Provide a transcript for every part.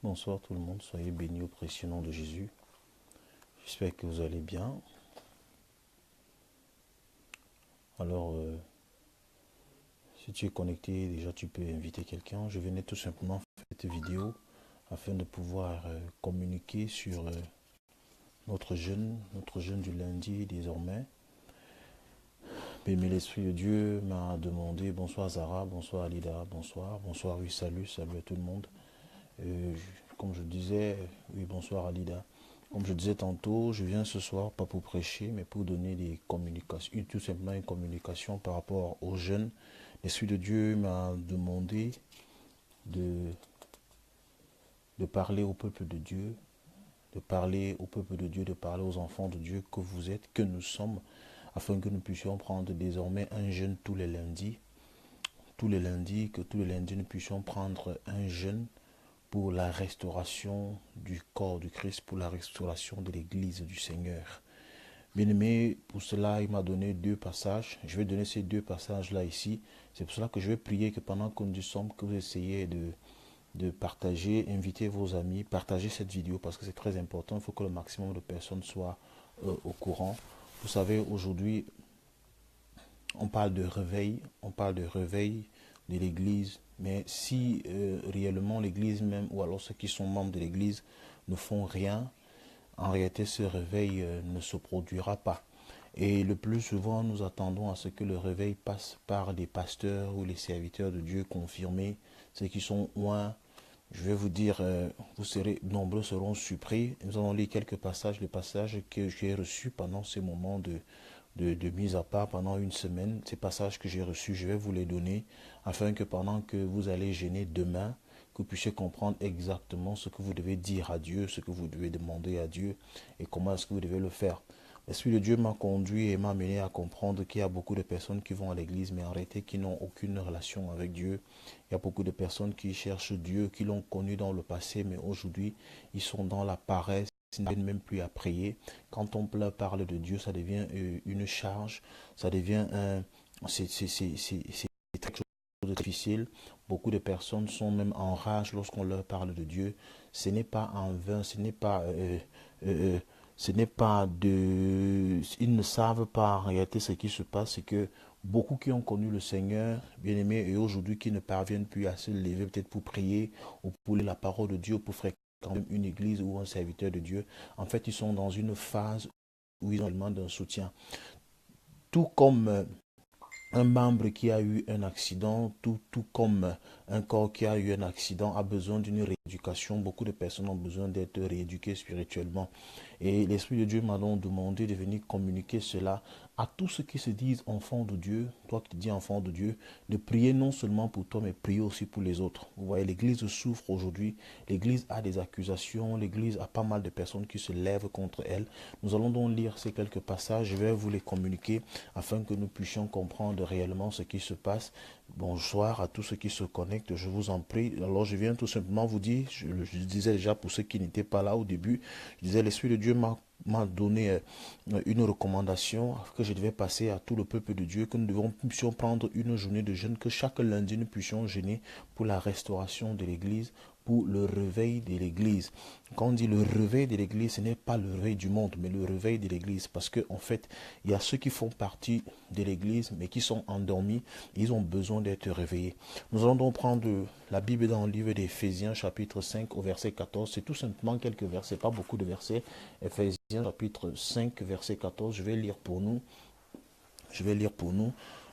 Bonsoir tout le monde, soyez bénis au précieux nom de Jésus. J'espère que vous allez bien. Alors, si tu es connecté, déjà tu peux inviter quelqu'un. Je venais tout simplement faire cette vidéo afin de pouvoir communiquer sur notre jeûne du lundi désormais. Mais l'Esprit de Dieu m'a demandé, bonsoir Zara, bonsoir Alida, bonsoir, oui, salut à tout le monde. Comme je disais, oui, bonsoir Alida. Comme je disais tantôt, je viens ce soir pas pour prêcher, mais pour donner des communications, tout simplement une communication par rapport aux jeunes. L'Esprit de Dieu m'a demandé de, de parler au peuple de Dieu, de parler au peuple de Dieu, de parler aux enfants de Dieu que vous êtes, que nous sommes, afin que nous puissions prendre désormais un jeûne tous les lundis. Que tous les lundis nous puissions prendre un jeûne pour la restauration du corps du Christ, pour la restauration de l'Église du Seigneur. Bien-aimé, pour cela, il m'a donné deux passages. Je vais donner ces deux passages-là ici. C'est pour cela que je vais prier que pendant que nous sommes, que vous essayez de partager, inviter vos amis, partager cette vidéo parce que c'est très important. Il faut que le maximum de personnes soient au courant. Vous savez, aujourd'hui, on parle de réveil de l'Église, mais si réellement l'Église même, ou alors ceux qui sont membres de l'Église ne font rien, en réalité ce réveil ne se produira pas. Et le plus souvent, nous attendons à ce que le réveil passe par les pasteurs ou les serviteurs de Dieu confirmés, ceux qui sont loin. Je vais vous dire, nombreux seront surpris. Nous allons lire quelques passages, les passages que j'ai reçus pendant ces moments de mise à part pendant une semaine. Ces passages que j'ai reçus, je vais vous les donner afin que pendant que vous allez jeûner demain, que vous puissiez comprendre exactement ce que vous devez dire à Dieu, ce que vous devez demander à Dieu et comment est-ce que vous devez le faire. L'Esprit de Dieu m'a conduit et m'a amené à comprendre qu'il y a beaucoup de personnes qui vont à l'église, mais en réalité qui n'ont aucune relation avec Dieu. Il y a beaucoup de personnes qui cherchent Dieu, qui l'ont connu dans le passé, mais aujourd'hui, ils sont dans la paresse, ils n'arrivent même plus à prier. Quand on leur parle de Dieu, ça devient une charge, ça devient c'est quelque chose de difficile. Beaucoup de personnes sont même en rage lorsqu'on leur parle de Dieu. Ce n'est pas en vain, ce n'est pas de... Ils ne savent pas en réalité ce qui se passe, c'est que beaucoup qui ont connu le Seigneur, bien aimé, et aujourd'hui qui ne parviennent plus à se lever peut-être pour prier ou pour lire la parole de Dieu, pour fréquenter une église ou un serviteur de Dieu, en fait, ils sont dans une phase où ils ont besoin d'un soutien. Tout comme un membre qui a eu un accident, tout comme un corps qui a eu un accident a besoin d'une rééducation. Beaucoup de personnes ont besoin d'être rééduquées spirituellement. Et l'Esprit de Dieu m'a donc demandé de venir communiquer cela à tous ceux qui se disent enfants de Dieu, toi qui te dis enfant de Dieu, de prier non seulement pour toi, mais prier aussi pour les autres. Vous voyez, l'Église souffre aujourd'hui, l'Église a des accusations, l'Église a pas mal de personnes qui se lèvent contre elle. Nous allons donc lire ces quelques passages, je vais vous les communiquer afin que nous puissions comprendre réellement ce qui se passe. Bonsoir à tous ceux qui se connectent, je vous en prie. Alors je viens tout simplement vous dire, je disais déjà pour ceux qui n'étaient pas là au début, je disais l'Esprit de Dieu m'a donné une recommandation que je devais passer à tout le peuple de Dieu, que nous puissions prendre une journée de jeûne, que chaque lundi nous puissions jeûner pour la restauration de l'Église, pour le réveil de l'Église. Quand on dit le réveil de l'Église, ce n'est pas le réveil du monde, mais le réveil de l'Église. Parce qu'en fait, il y a ceux qui font partie de l'Église, mais qui sont endormis. Ils ont besoin d'être réveillés. Nous allons donc prendre la Bible dans le livre d'Éphésiens, chapitre 5, au verset 14. C'est tout simplement quelques versets, pas beaucoup de versets. Éphésiens, chapitre 5, verset 14. Je vais lire pour nous.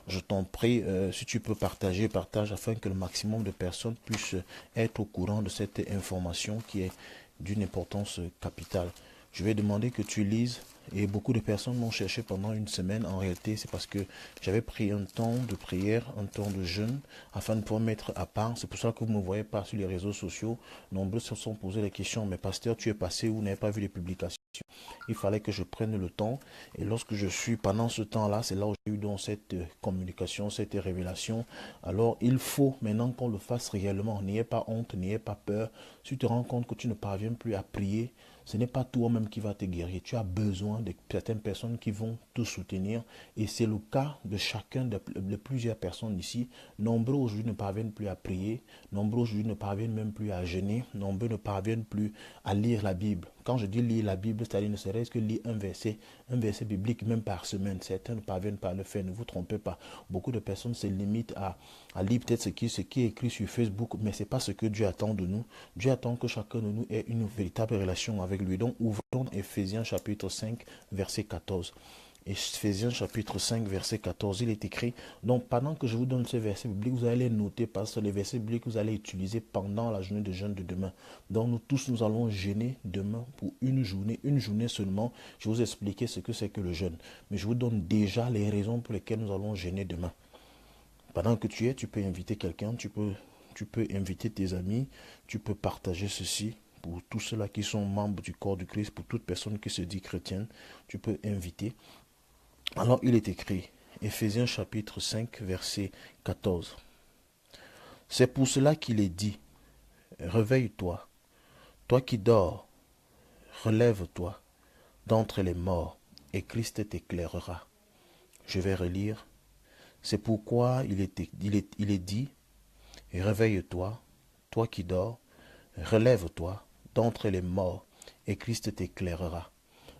Je t'en prie, si tu peux partage afin que le maximum de personnes puissent être au courant de cette information qui est d'une importance capitale. Je vais demander que tu lises et beaucoup de personnes m'ont cherché pendant une semaine. En réalité, c'est parce que j'avais pris un temps de prière, un temps de jeûne afin de pouvoir mettre à part. C'est pour ça que vous ne me voyez pas sur les réseaux sociaux. Nombreux se sont posés les questions. Mais pasteur, tu es passé où? Vous n'avez pas vu les publications? Il fallait que je prenne le temps. Et lorsque je suis pendant ce temps-là, c'est là où j'ai eu donc cette communication, cette révélation. Alors, il faut maintenant qu'on le fasse réellement. N'ayez pas honte, n'ayez pas peur. Si tu te rends compte que tu ne parviens plus à prier, Ce n'est pas toi-même qui va te guérir. Tu as besoin de certaines personnes qui vont te soutenir. Et c'est le cas de chacun de plusieurs personnes ici. Nombreux aujourd'hui ne parviennent plus à prier. Nombreux aujourd'hui ne parviennent même plus à jeûner. Nombreux ne parviennent plus à lire la Bible. Quand je dis lire la Bible, c'est-à-dire ne serait-ce que lire un verset biblique même par semaine. Certains ne parviennent pas à le faire, ne vous trompez pas. Beaucoup de personnes se limitent à lire peut-être ce qui est écrit sur Facebook, mais ce n'est pas ce que Dieu attend de nous. Dieu attend que chacun de nous ait une véritable relation avec lui. Donc ouvrons Éphésiens chapitre 5, verset 14. Éphésiens chapitre 5, verset 14, il est écrit, donc pendant que je vous donne ces versets bibliques, vous allez les noter parce que les versets bibliques que vous allez utiliser pendant la journée de jeûne de demain. Donc nous tous, nous allons jeûner demain pour une journée seulement. Je vais vous expliquer ce que c'est que le jeûne. Mais je vous donne déjà les raisons pour lesquelles nous allons jeûner demain. Pendant que tu es, tu peux inviter quelqu'un, tu peux inviter tes amis, tu peux partager ceci. Pour tous ceux-là qui sont membres du corps du Christ, pour toute personne qui se dit chrétienne, tu peux inviter. Alors il est écrit, Éphésiens chapitre 5, verset 14. C'est pour cela qu'il est dit, réveille-toi, toi qui dors, relève-toi d'entre les morts, et Christ t'éclairera. Je vais relire. C'est pourquoi il est dit, réveille-toi, toi qui dors, relève-toi d'entre les morts, et Christ t'éclairera.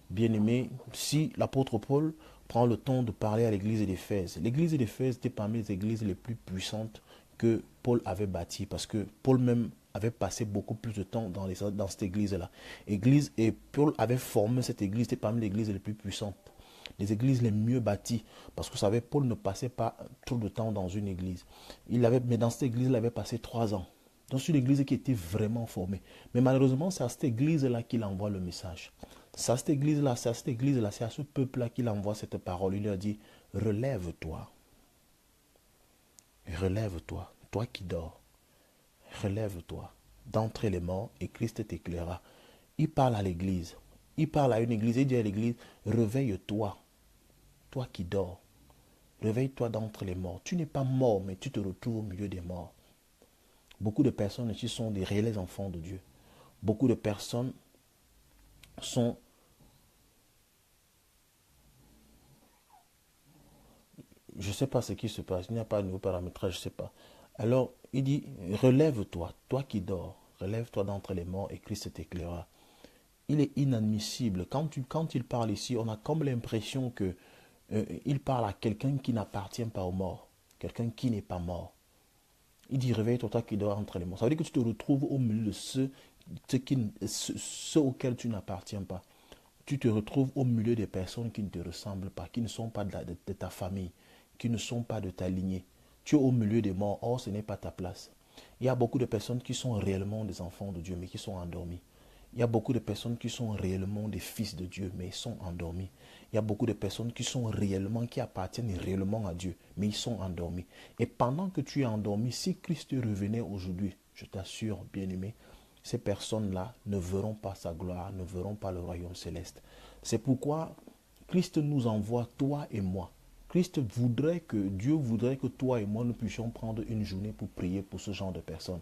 Bien-aimé, si l'apôtre Paul prend le temps de parler à l'église d'Éphèse, l'église d'Éphèse était parmi les églises les plus puissantes que Paul avait bâties, parce que Paul même avait passé beaucoup plus de temps dans cette église-là. Et Paul avait formé cette église, c'était parmi les églises les plus puissantes, les églises les mieux bâties, parce que vous savez, Paul ne passait pas trop de temps dans une église. Mais dans cette église, il avait passé 3 ans. Dans une église qui était vraiment formée. Mais malheureusement, c'est à cette église-là qu'il envoie le message. C'est à cette église-là, c'est à ce peuple-là qu'il envoie cette parole. Il leur dit, relève-toi. Relève-toi, toi qui dors. Relève-toi d'entre les morts et Christ t'éclairera. Il parle à l'église. Il parle à une église. Il dit à l'église, réveille-toi, toi qui dors. Réveille-toi d'entre les morts. Tu n'es pas mort, mais tu te retrouves au milieu des morts. Beaucoup de personnes ici sont des réels enfants de Dieu. Beaucoup de personnes sont... Je ne sais pas ce qui se passe. Il n'y a pas de nouveau paramétrage, je ne sais pas. Alors, il dit, relève-toi, toi qui dors. Relève-toi d'entre les morts et Christ t'éclairera. Il est inadmissible. Quand il parle ici, on a comme l'impression que il parle à quelqu'un qui n'appartient pas aux morts. Quelqu'un qui n'est pas mort. Il dit, réveille-toi, toi qui dors entre les morts. Ça veut dire que tu te retrouves au milieu de ceux auxquels tu n'appartiens pas. Tu te retrouves au milieu des personnes qui ne te ressemblent pas, qui ne sont pas de ta famille, qui ne sont pas de ta lignée. Tu es au milieu des morts, or ce n'est pas ta place. Il y a beaucoup de personnes qui sont réellement des enfants de Dieu, mais qui sont endormis. Il y a beaucoup de personnes qui sont réellement des fils de Dieu, mais ils sont endormis. Il y a beaucoup de personnes qui appartiennent réellement à Dieu, mais ils sont endormis. Et pendant que tu es endormi, si Christ revenait aujourd'hui, je t'assure, bien-aimé, ces personnes-là ne verront pas sa gloire, ne verront pas le royaume céleste. C'est pourquoi Christ nous envoie, toi et moi. Dieu voudrait que toi et moi, nous puissions prendre une journée pour prier pour ce genre de personnes.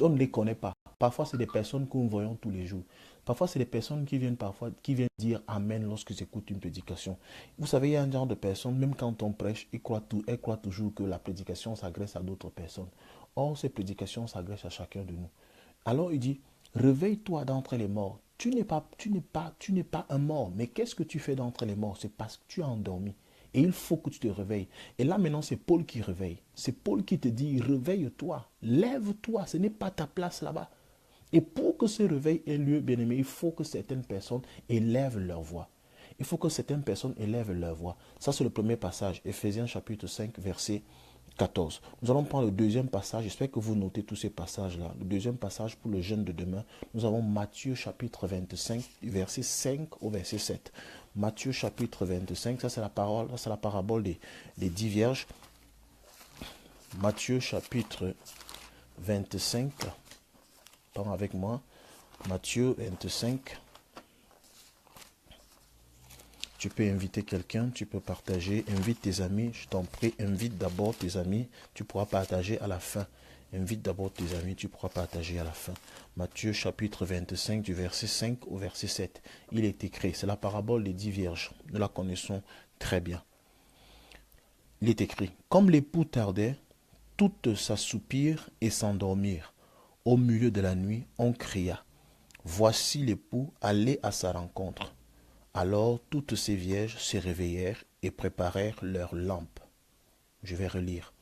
On ne les connaît pas. Parfois, c'est des personnes que nous voyons tous les jours. Parfois, c'est des personnes qui viennent dire Amen lorsqu'ils écoutent une prédication. Vous savez, il y a un genre de personnes, même quand on prêche, elles croient toujours que la prédication s'adresse à d'autres personnes. Or, ces prédications s'adressent à chacun de nous. Alors, il dit, réveille-toi d'entre les morts. Tu n'es pas un mort. Mais qu'est-ce que tu fais d'entre les morts? C'est parce que tu es endormi. Et il faut que tu te réveilles. Et là maintenant, c'est Paul qui réveille. C'est Paul qui te dit, réveille-toi, lève-toi, ce n'est pas ta place là-bas. Et pour que ce réveil ait lieu, bien-aimé, il faut que certaines personnes élèvent leur voix. Il faut que certaines personnes élèvent leur voix. Ça, c'est le premier passage, Éphésiens chapitre 5, verset 14. Nous allons prendre le deuxième passage. J'espère que vous notez tous ces passages-là. Le deuxième passage pour le jeûne de demain, nous avons Matthieu chapitre 25, verset 5 au verset 7. Matthieu chapitre 25, ça c'est la parabole des 10 vierges. Matthieu chapitre 25, pardon avec moi, Matthieu 25, Tu peux inviter quelqu'un, tu peux partager, invite tes amis, je t'en prie, invite d'abord tes amis, tu pourras partager à la fin. Invite d'abord tes amis, tu pourras partager à la fin. Matthieu chapitre 25 du verset 5 au verset 7. Il est écrit, c'est la parabole des 10 vierges, nous la connaissons très bien. Il est écrit, comme l'époux tardait, toutes s'assoupirent et s'endormirent. Au milieu de la nuit, on cria, voici l'époux, allez à sa rencontre. Alors toutes ces vierges se réveillèrent et préparèrent leurs lampes. Je vais relire.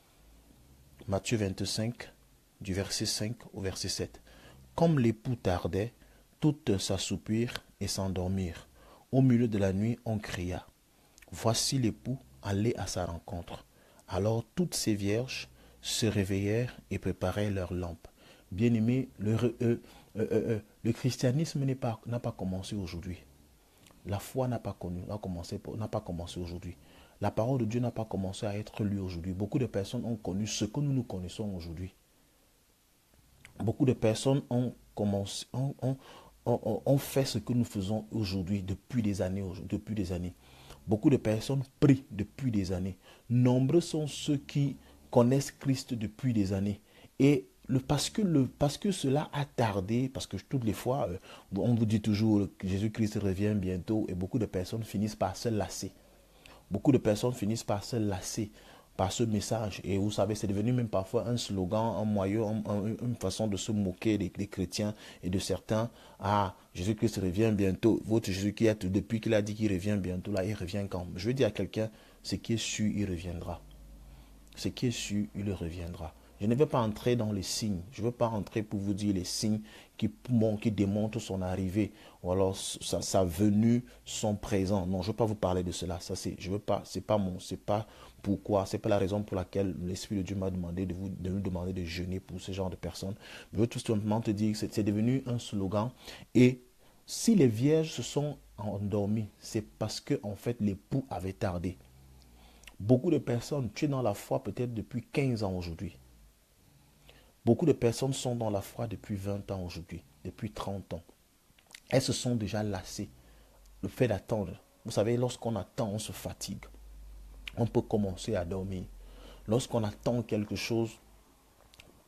Matthieu 25, du verset 5 au verset 7. Comme l'époux tardait, toutes s'assoupirent et s'endormirent. Au milieu de la nuit, on cria, voici l'époux, allez à sa rencontre. Alors toutes ces vierges se réveillèrent et préparèrent leurs lampes. Bien-aimés, le christianisme n'a pas commencé aujourd'hui. La foi n'a pas commencé aujourd'hui. La parole de Dieu n'a pas commencé à être lue aujourd'hui. Beaucoup de personnes ont connu ce que nous connaissons aujourd'hui. Beaucoup de personnes ont fait ce que nous faisons aujourd'hui depuis des années. Beaucoup de personnes prient depuis des années. Nombreux sont ceux qui connaissent Christ depuis des années. Et parce que cela a tardé, parce que toutes les fois, on vous dit toujours que Jésus-Christ revient bientôt et beaucoup de personnes finissent par se lasser. Beaucoup de personnes finissent par se lasser par ce message. Et vous savez, c'est devenu même parfois un slogan, un moyen, une façon de se moquer des chrétiens et de certains. Ah, Jésus-Christ revient bientôt. Votre Jésus qui est depuis qu'il a dit qu'il revient bientôt, là, il revient quand? Je veux dire à quelqu'un, ce qui est sûr, il reviendra. Ce qui est sûr, il reviendra. Je ne vais pas entrer dans les signes. Je ne veux pas entrer pour vous dire les signes qui démontrent son arrivée ou alors sa venue, son présent. Non, je ne veux pas vous parler de cela. Ça, c'est pas pourquoi, c'est pas la raison pour laquelle l'Esprit de Dieu m'a demandé de nous demander de jeûner pour ce genre de personnes. Je veux tout simplement te dire que c'est devenu un slogan. Et si les vierges se sont endormies, c'est parce que en fait l'époux avait tardé. Beaucoup de personnes, tu es dans la foi peut-être depuis 15 ans aujourd'hui. Beaucoup de personnes sont dans la foi depuis 20 ans aujourd'hui, depuis 30 ans. Elles se sont déjà lassées. Le fait d'attendre. Vous savez, lorsqu'on attend, on se fatigue. On peut commencer à dormir. Lorsqu'on attend quelque chose,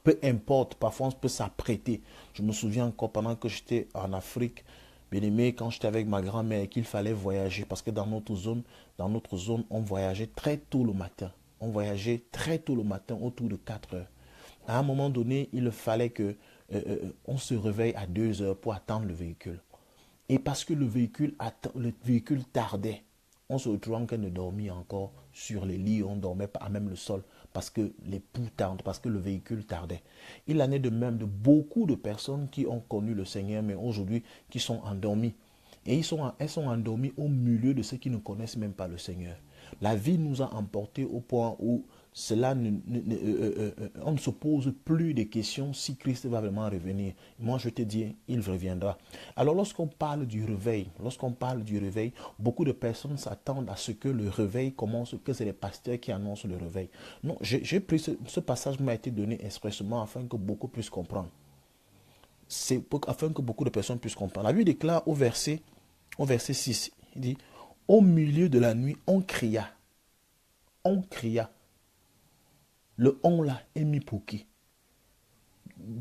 peu importe, parfois on peut s'apprêter. Je me souviens encore pendant que j'étais en Afrique, bien aimé, quand j'étais avec ma grand-mère, qu'il fallait voyager. Parce que dans notre zone, on voyageait très tôt le matin. On voyageait très tôt le matin, autour de 4 heures. À un moment donné, il fallait que on se réveille à 2 heures pour attendre le véhicule. Et parce que le véhicule tardait, on se retrouvait en train de dormir encore sur les lits, on ne dormait pas à même le sol parce que l'époux tarde, parce que le véhicule tardait. Il en est de même de beaucoup de personnes qui ont connu le Seigneur, mais aujourd'hui qui sont endormies. Et elles sont endormies au milieu de ceux qui ne connaissent même pas le Seigneur. La vie nous a emportés au point où on ne se pose plus de questions si Christ va vraiment revenir. Moi, je te dis, il reviendra. Alors, lorsqu'on parle du réveil, beaucoup de personnes s'attendent à ce que le réveil commence, que c'est les pasteurs qui annoncent le réveil. Non, j'ai pris ce passage m'a été donné expressément afin que beaucoup puissent comprendre. Afin que beaucoup de personnes puissent comprendre. La Bible déclare au verset 6, il dit, au milieu de la nuit, on cria. On cria. Le on là est mis pour qui?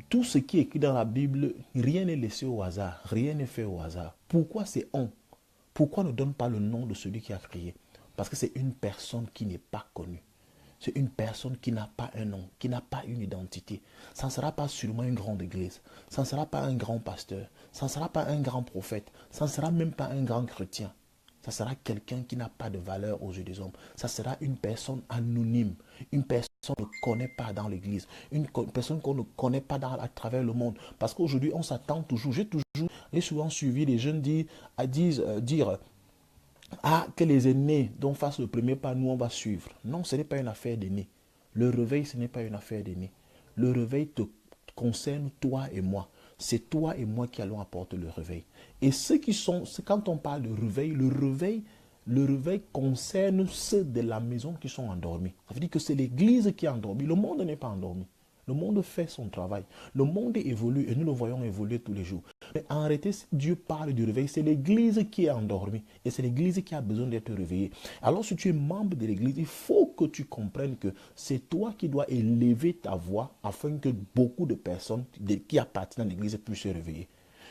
Tout ce qui est écrit dans la Bible, rien n'est laissé au hasard, rien n'est fait au hasard. Pourquoi c'est on? Pourquoi ne donne pas le nom de celui qui a crié? Parce que c'est une personne qui n'est pas connue. C'est une personne qui n'a pas un nom, qui n'a pas une identité. Ça ne sera pas sûrement une grande église. Ça ne sera pas un grand pasteur. Ça ne sera pas un grand prophète. Ça ne sera même pas un grand chrétien. Ça sera quelqu'un qui n'a pas de valeur aux yeux des hommes. Ça sera une personne anonyme. Une personne qu'on ne connaît pas dans l'église. Une personne qu'on ne connaît pas à travers le monde. Parce qu'aujourd'hui, on s'attend toujours. J'ai souvent suivi les jeunes dire que les aînés dont fassent le premier pas, nous on va suivre. Non, ce n'est pas une affaire d'aînés. Le réveil, ce n'est pas une affaire d'aînés. Le réveil te concerne toi et moi. C'est toi et moi qui allons apporter le réveil. Et quand on parle de réveil, le réveil concerne ceux de la maison qui sont endormis. Ça veut dire que c'est l'église qui est endormie. Le monde n'est pas endormi. Le monde fait son travail. Le monde évolue et nous le voyons évoluer tous les jours. Mais en réalité, si Dieu parle du réveil, c'est l'Église qui est endormie et c'est l'Église qui a besoin d'être réveillée. Alors si tu es membre de l'Église, il faut que tu comprennes que c'est toi qui dois élever ta voix afin que beaucoup de personnes qui appartiennent à l'Église puissent se réveiller.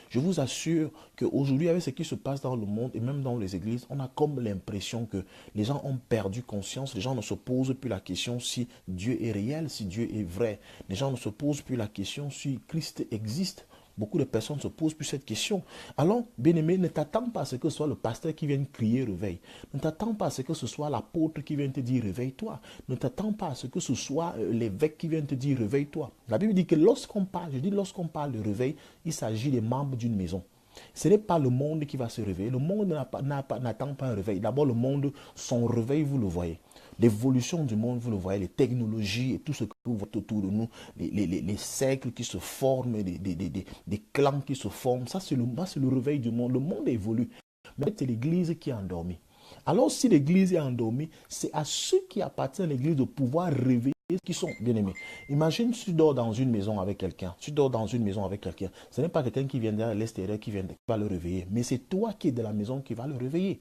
Je vous assure qu'aujourd'hui, avec ce qui se passe dans le monde et même dans les églises, on a comme l'impression que les gens ont perdu conscience. Les gens ne se posent plus la question si Dieu est réel, si Dieu est vrai. Les gens ne se posent plus la question si Christ existe. Beaucoup de personnes ne se posent plus cette question. Alors, bien-aimé, ne t'attends pas à ce que ce soit le pasteur qui vienne crier réveil. Ne t'attends pas à ce que ce soit l'apôtre qui vienne te dire réveille-toi. Ne t'attends pas à ce que ce soit l'évêque qui vienne te dire réveille-toi. La Bible dit que lorsqu'on parle, lorsqu'on parle de réveil, il s'agit des membres d'une maison. Ce n'est pas le monde qui va se réveiller. Le monde n'attend pas un réveil. D'abord, le monde, son réveil, vous le voyez. L'évolution du monde, vous le voyez, les technologies et tout ce que vous voyez autour de nous, les cercles qui se forment, des clans qui se forment, ça c'est le réveil du monde. Le monde évolue, mais c'est l'Église qui est endormie. Alors si l'Église est endormie, c'est à ceux qui appartiennent à l'Église de pouvoir réveiller ceux qui sont bien-aimés. Imagine si tu dors dans une maison avec quelqu'un. Tu dors dans une maison avec quelqu'un. Ce n'est pas quelqu'un qui vient de l'extérieur qui va le réveiller, mais c'est toi qui es de la maison qui va le réveiller.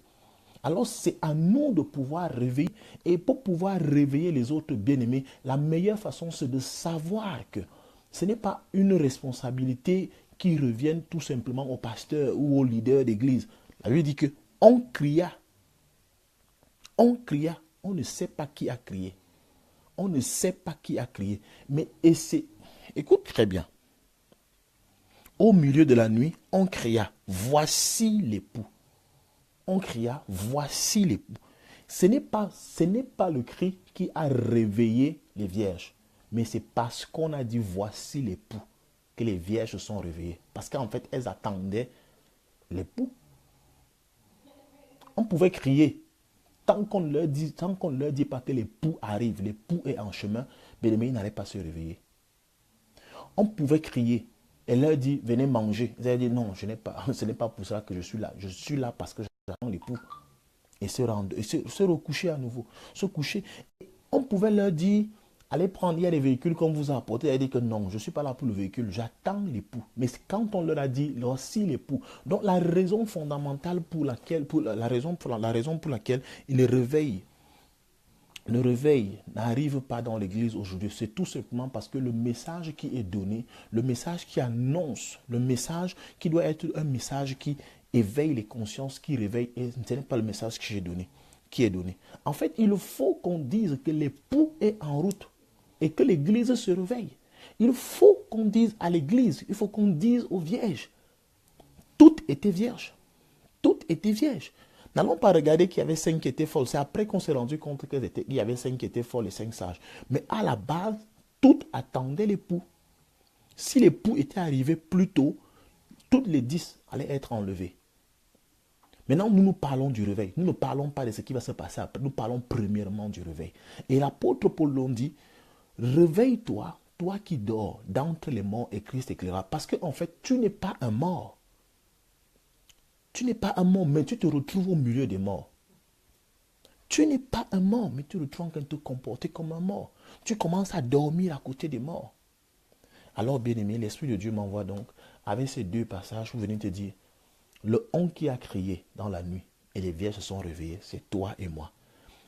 Alors c'est à nous de pouvoir réveiller. Et pour pouvoir réveiller les autres bien-aimés, la meilleure façon c'est de savoir que ce n'est pas une responsabilité qui revient tout simplement au pasteur ou au leader d'église. La Bible dit que on cria, on ne sait pas qui a crié. On ne sait pas qui a crié. Mais écoute très bien. Au milieu de la nuit, on cria, voici l'époux. On cria, voici l'époux. Ce n'est pas le cri qui a réveillé les vierges, mais c'est parce qu'on a dit voici l'époux que les vierges sont réveillées. Parce qu'en fait, elles attendaient l'époux. On pouvait crier. Tant qu'on ne leur dit pas que l'époux arrive, l'époux est en chemin, mais ils n'allaient pas se réveiller. On pouvait crier et leur dire venez manger. Ils allaient dire non, ce n'est pas pour ça que je suis là. Je suis là parce que j'attends l'époux. Et se recoucher à nouveau. Se coucher. On pouvait leur dire allez prendre, il y a des véhicules qu'on vous a apportés. Ils allaient dire que non, je ne suis pas là pour le véhicule, j'attends l'époux. Mais quand on leur a dit voici l'époux. Donc la raison fondamentale la raison pour laquelle il réveille. Le réveil n'arrive pas dans l'église aujourd'hui. C'est tout simplement parce que le message qui est donné, le message qui annonce, le message qui doit être un message qui éveille les consciences, qui réveille, et ce n'est pas le message que j'ai donné, qui est donné. En fait, il faut qu'on dise que l'époux est en route et que l'église se réveille. Il faut qu'on dise à l'église, il faut qu'on dise aux vierges. Toutes étaient vierges. Toutes étaient vierges. N'allons pas regarder qu'il y avait 5 qui étaient folles. C'est après qu'on s'est rendu compte qu'il y avait 5 qui étaient folles et 5 sages. Mais à la base, toutes attendaient l'époux. Si l'époux était arrivé plus tôt, toutes les 10 allaient être enlevées. Maintenant, nous parlons du réveil. Nous ne parlons pas de ce qui va se passer après. Nous parlons premièrement du réveil. Et l'apôtre Paul l'ont dit, réveille-toi, toi qui dors d'entre les morts et Christ éclairera. Parce qu'en fait, tu n'es pas un mort. Tu n'es pas un mort, mais tu te retrouves au milieu des morts. Tu n'es pas un mort, mais tu te retrouves en train de te comporter comme un mort. Tu commences à dormir à côté des morts. Alors, bien-aimé, l'Esprit de Dieu m'envoie donc avec ces deux passages où venez te dire, le on qui a crié dans la nuit et les vierges se sont réveillées, c'est toi et moi.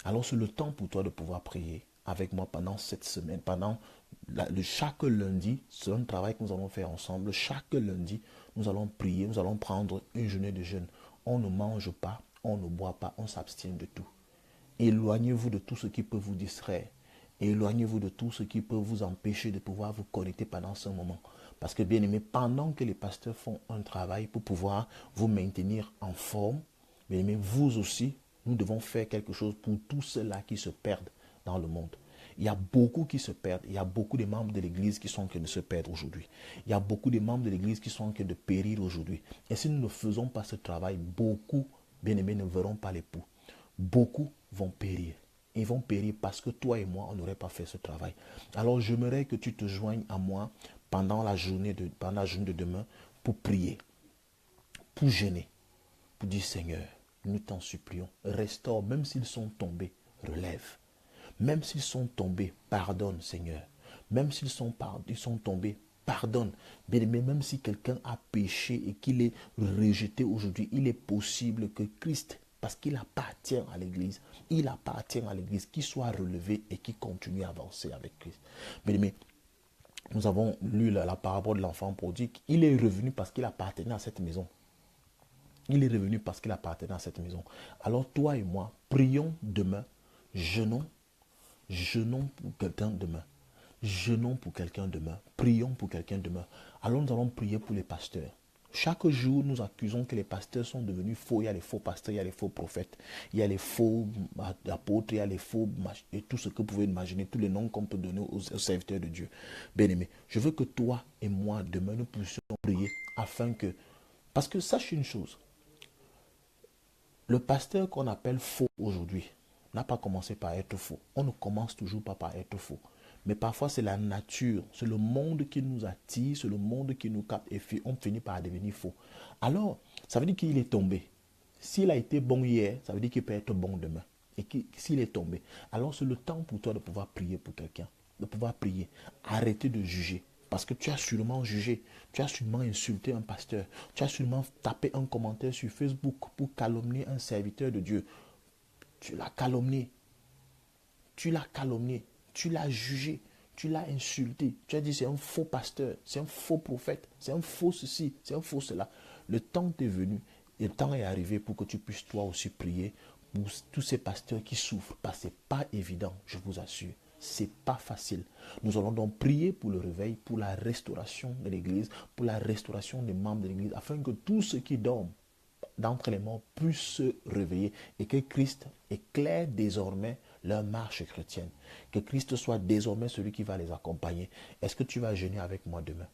Alors, c'est le temps pour toi de pouvoir prier avec moi pendant cette semaine, pendant chaque lundi, c'est un travail que nous allons faire ensemble. Chaque lundi, nous allons prier, nous allons prendre une journée de jeûne. On ne mange pas, on ne boit pas, on s'abstient de tout. Éloignez-vous de tout ce qui peut vous distraire. Éloignez-vous de tout ce qui peut vous empêcher de pouvoir vous connecter pendant ce moment. Parce que bien aimé, pendant que les pasteurs font un travail pour pouvoir vous maintenir en forme, bien aimé, vous aussi, nous devons faire quelque chose pour tous ceux-là qui se perdent dans le monde. Il y a beaucoup qui se perdent. Il y a beaucoup de membres de l'Église qui sont en train de se perdre aujourd'hui. Il y a beaucoup de membres de l'Église qui sont en train de périr aujourd'hui. Et si nous ne faisons pas ce travail, beaucoup, bien aimés, ne verront pas l'époux. Beaucoup vont périr. Ils vont périr parce que toi et moi, on n'aurait pas fait ce travail. Alors, j'aimerais que tu te joignes à moi pendant la journée de demain pour prier, pour jeûner, pour dire Seigneur, nous t'en supplions, restaure, même s'ils sont tombés, relève. Même s'ils sont tombés, pardonne Seigneur. Même s'ils sont, ils sont tombés, pardonne. Mais même si quelqu'un a péché et qu'il est rejeté aujourd'hui, il est possible que Christ, parce qu'il appartient à l'Église, qu'il soit relevé et qu'il continue à avancer avec Christ. Mais nous avons lu la parabole de l'enfant prodigue. Il est revenu parce qu'il appartenait à cette maison. Il est revenu parce qu'il appartenait à cette maison. Alors toi et moi, prions demain, jeûnons pour quelqu'un demain. Jeûnons pour quelqu'un demain. Prions pour quelqu'un demain. Alors nous allons prier pour les pasteurs. Chaque jour, nous accusons que les pasteurs sont devenus faux. Il y a les faux pasteurs, il y a les faux prophètes, il y a les faux apôtres, il y a les faux et tout ce que vous pouvez imaginer, tous les noms qu'on peut donner aux serviteurs de Dieu. Bien-aimé, je veux que toi et moi, demain, nous puissions prier afin que... Parce que sache une chose, le pasteur qu'on appelle faux aujourd'hui n'a pas commencé par être faux. On ne commence toujours pas par être faux. Mais parfois, c'est la nature, c'est le monde qui nous attire, c'est le monde qui nous capte et on finit par devenir faux. Alors, ça veut dire qu'il est tombé. S'il a été bon hier, ça veut dire qu'il peut être bon demain. Et s'il est tombé, alors c'est le temps pour toi de pouvoir prier pour quelqu'un, de pouvoir prier. Arrêtez de juger. Parce que tu as sûrement jugé, tu as sûrement insulté un pasteur, tu as sûrement tapé un commentaire sur Facebook pour calomnier un serviteur de Dieu. Tu l'as calomnié, tu l'as jugé, tu l'as insulté, tu as dit c'est un faux pasteur, c'est un faux prophète, c'est un faux ceci, c'est un faux cela. Le temps est venu, le temps est arrivé pour que tu puisses toi aussi prier pour tous ces pasteurs qui souffrent. Parce que ce n'est pas évident, je vous assure. C'est pas facile. Nous allons donc prier pour le réveil, pour la restauration de l'Église, pour la restauration des membres de l'Église, afin que tous ceux qui dorment d'entre les morts puissent se réveiller et que Christ éclaire désormais leur marche chrétienne. Que Christ soit désormais celui qui va les accompagner. Est-ce que tu vas jeûner avec moi demain?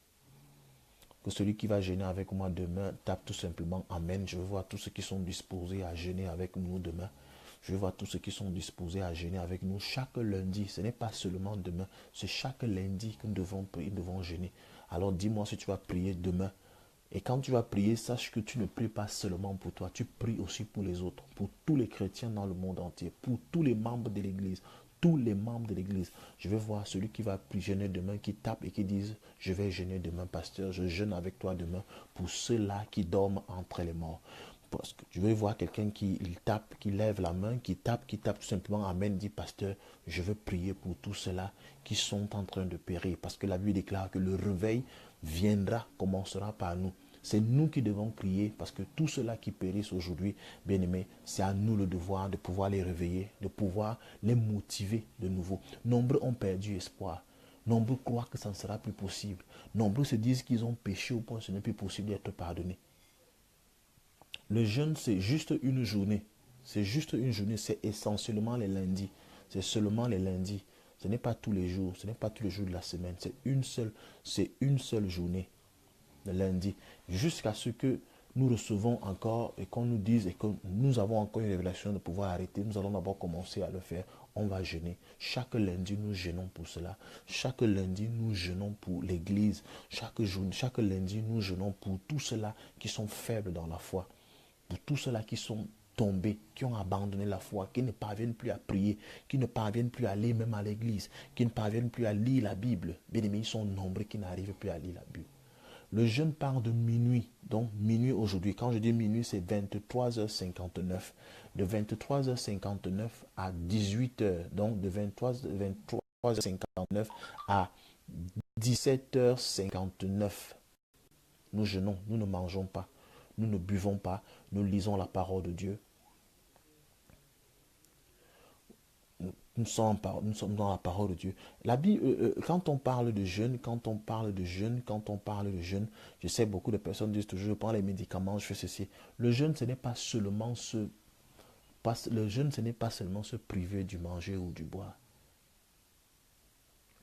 Que celui qui va jeûner avec moi demain tape tout simplement Amen. Je veux voir tous ceux qui sont disposés à jeûner avec nous demain. Je veux voir tous ceux qui sont disposés à jeûner avec nous chaque lundi. Ce n'est pas seulement demain, c'est chaque lundi que nous devons jeûner. Alors dis-moi si tu vas prier demain. Et quand tu vas prier, sache que tu ne pries pas seulement pour toi, tu pries aussi pour les autres, pour tous les chrétiens dans le monde entier, pour tous les membres de l'Église. Tous les membres de l'Église. Je vais voir celui qui va jeûner demain, qui tape et qui dise, je vais jeûner demain, pasteur, je jeûne avec toi demain pour ceux-là qui dorment entre les morts. Parce que je vais voir quelqu'un qui tape, qui lève la main, qui tape tout simplement Amen, dit pasteur, je veux prier pour tous ceux-là qui sont en train de périr. Parce que la Bible déclare que le réveil viendra, commencera par nous. C'est nous qui devons prier parce que tous ceux-là qui périssent aujourd'hui, bien-aimés, c'est à nous le devoir de pouvoir les réveiller, de pouvoir les motiver de nouveau. Nombreux ont perdu espoir. Nombreux croient que ça ne sera plus possible. Nombreux se disent qu'ils ont péché au point que ce n'est plus possible d'être pardonné. Le jeûne, c'est juste une journée. C'est juste une journée. C'est essentiellement les lundis. C'est seulement les lundis. Ce n'est pas tous les jours. Ce n'est pas tous les jours de la semaine. C'est une seule journée. Le lundi, jusqu'à ce que nous recevons encore et qu'on nous dise et que nous avons encore une révélation de pouvoir arrêter, nous allons d'abord commencer à le faire. On va jeûner. Chaque lundi, nous jeûnons pour cela. Chaque lundi, nous jeûnons pour l'Église. Chaque lundi, nous jeûnons pour tous ceux-là qui sont faibles dans la foi. Pour tous ceux-là qui sont tombés, qui ont abandonné la foi, qui ne parviennent plus à prier, qui ne parviennent plus à aller même à l'église, qui ne parviennent plus à lire la Bible. Bien aimés, ils sont nombreux qui n'arrivent plus à lire la Bible. Le jeûne part de minuit, donc minuit aujourd'hui. Quand je dis minuit, c'est 23h59. De 23h59 à 18h, donc de 23h59 à 17h59. Nous jeûnons, nous ne mangeons pas, nous ne buvons pas, nous lisons la parole de Dieu. Nous sommes dans la parole de Dieu. La Bible, quand on parle de jeûne, je sais beaucoup de personnes disent toujours, je prends les médicaments, je fais ceci. Le jeûne, ce n'est pas seulement se priver du manger ou du boire.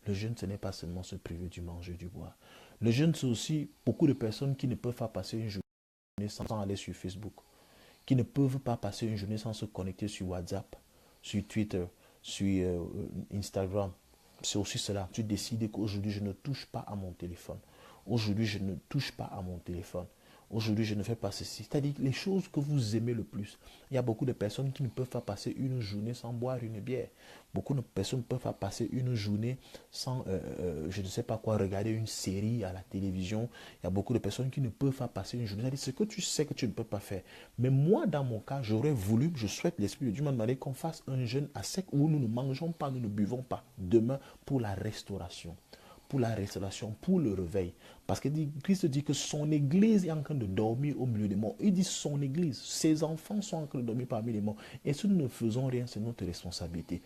Le jeûne, ce n'est pas seulement se priver du manger ou du boire. Le jeûne, c'est aussi beaucoup de personnes qui ne peuvent pas passer une journée sans aller sur Facebook, qui ne peuvent pas passer une journée sans se connecter sur WhatsApp, sur Twitter, sur Instagram. C'est aussi cela. Tu décides qu'aujourd'hui, je ne touche pas à mon téléphone. Aujourd'hui, je ne touche pas à mon téléphone. Aujourd'hui, je ne fais pas ceci. C'est-à-dire les choses que vous aimez le plus. Il y a beaucoup de personnes qui ne peuvent pas passer une journée sans boire une bière. Beaucoup de personnes ne peuvent pas passer une journée sans, je ne sais pas quoi, regarder une série à la télévision. Il y a beaucoup de personnes qui ne peuvent pas passer une journée. C'est-à-dire ce que tu sais que tu ne peux pas faire. Mais moi, dans mon cas, j'aurais voulu, je souhaite, l'Esprit de Dieu m'a demandé qu'on fasse un jeûne à sec où nous ne mangeons pas, nous ne buvons pas. Demain, pour la restauration. Pour la restauration, pour le réveil. Parce que Christ dit que son église est en train de dormir au milieu des morts. Il dit son église, ses enfants sont en train de dormir parmi les morts. Et si nous ne faisons rien, c'est notre responsabilité.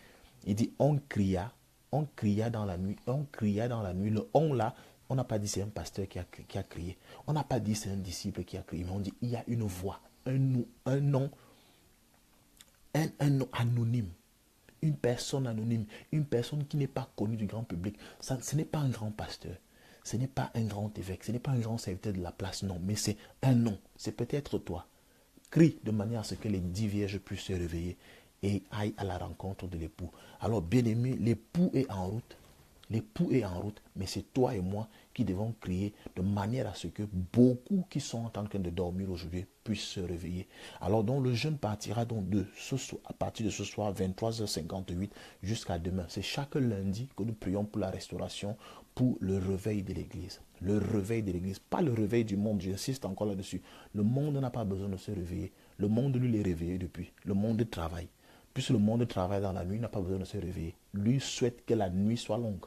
Il dit on cria dans la nuit, on cria dans la nuit. Le on là, on n'a pas dit c'est un pasteur qui a crié. On n'a pas dit c'est un disciple qui a crié. Mais on dit il y a une voix, un nom, un nom anonyme. Une personne anonyme, une personne qui n'est pas connue du grand public. Ça, ce n'est pas un grand pasteur, ce n'est pas un grand évêque, ce n'est pas un grand serviteur de la place, non, mais c'est un nom, c'est peut-être toi. Crie de manière à ce que les 10 vierges puissent se réveiller et aillent à la rencontre de l'époux. Alors, bien-aimé, l'époux est en route. L'époux est en route, mais c'est toi et moi qui devons crier de manière à ce que beaucoup qui sont en train de dormir aujourd'hui puissent se réveiller. Alors donc le jeûne partira donc à partir de ce soir 23h58 jusqu'à demain. C'est chaque lundi que nous prions pour la restauration, pour le réveil de l'Église. Le réveil de l'Église, pas le réveil du monde, j'insiste encore là-dessus. Le monde n'a pas besoin de se réveiller. Le monde, lui, l'est réveillé depuis. Le monde travaille. Puisque le monde travaille dans la nuit, il n'a pas besoin de se réveiller. Lui souhaite que la nuit soit longue.